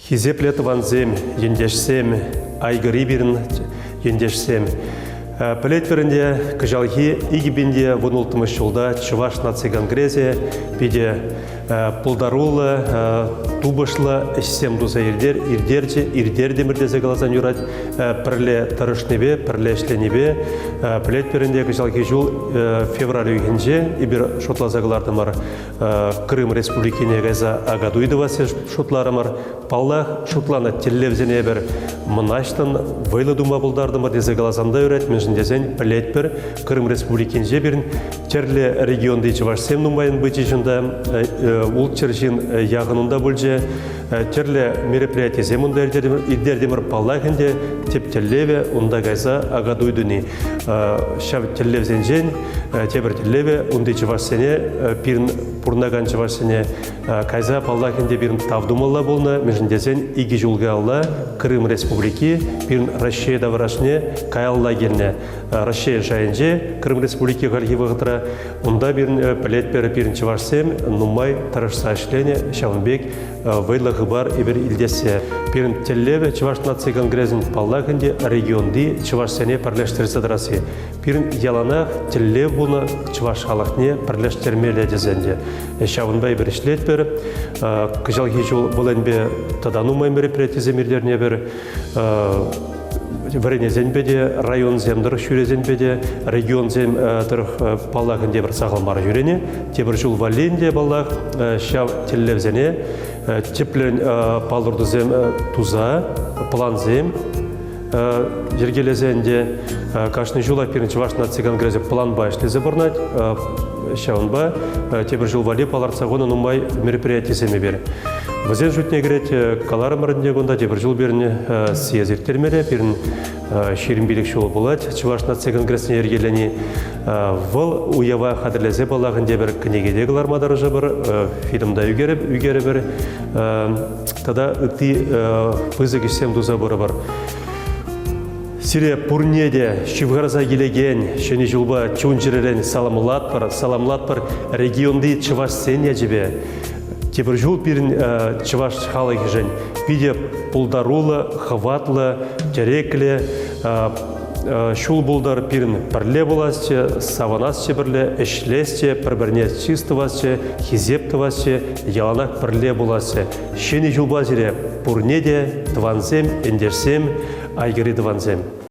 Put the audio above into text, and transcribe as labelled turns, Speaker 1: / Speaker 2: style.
Speaker 1: Хизеплет ванзем, ендешсем, айгыри бирін ендешсем. Пілет верінде күжалхи игібінде вұнылтымыш жылда Чуваш наци конгрезе биде пұлдарулы, тубышлы ішсем дұза ирдер демірдезе қалазан юрат пірле тарышнебе, пірле ішленебе. Пілет верінде күжалхи жыл февраль үйгенже ибір шотлазағылардымар Крым республикіне ғайза агадуйды васе шотларымар. Паллах шотланы телевзене бір мұнаштын вайлы дума бұлдардымар дезе қалазанда үрет дезен пілет бір Крым республикенже бірін терлі регионды Чувашсем нумайын бычы жында ол чержин яғынында бүлже терлі мероприятие земунда ирдердемір паллахынде тептеллеве онда гайза агадуйдыны шав телевзенжен тебір телеве онды Чувашсене бірін пұрнаган Чувашсене кайза паллахынде бірін тавдумалла болна межіндезен иги жылға алла Крым республики бірін Россияда варашне каялла гелне Россия жайынже Крым республики ғалги вағытыра онда бірін пілет бері бірін Чувашсем нумай тарышса ішлене Шавынбек вайлығы бар ебір илдесе. Бірін теллеве Чуваш наци конгрезін паллағынде регионды Чувашсене пірлештірісі дырасы. Бірін яланақ теллев бұны Чуваш халықне пірлештермелі дезенде. Шавынбай бір ішлет бері күжалги жол бұланбе таданумай мероприятие земірдеріне бір Варене зенбеде, район земдір шүрезенбеде, регион зем тұрық паллағынде бір сағылмары жүрене, тебір жыл валенде баллақ, шав телевзене, теплен палырды зем туза, план зем, жергелезенде, қашны жула перінші вашна цигангрезе план башлезе бұрнат, шавынба, тебір жыл вале паларцағыны нумай мероприятие земе бері. Вазен жүтіне керет қалары мұрынде қонда тебір жыл беріне съезертермелі, берін шерін билік жол болады. Чуваш наци конгрессіне ергелені выл уява қадірлезе балағын дебір кінегеде қылармадары жабыр, фильмда үйгері бір. Тада үтті пызы кешсем дұза бұры бар. Сире пурнеде шивғарза келеген, шені жылба чун жерелен саламлат бар регионды Чуваш сен ежебе. Тебір жол бірін Чуваш халығы жын. Биде пұлдарулы, хватлы, тереклі, шул бұлдар бірін бірле боласчы, саванасчы бірле, ішлесчі, бір-біріне чистывасчы, хизептывасчы, яланақ бірле боласчы. Шені жол базире пурнеде, дванзем, ендерсем, айгыры дванзем.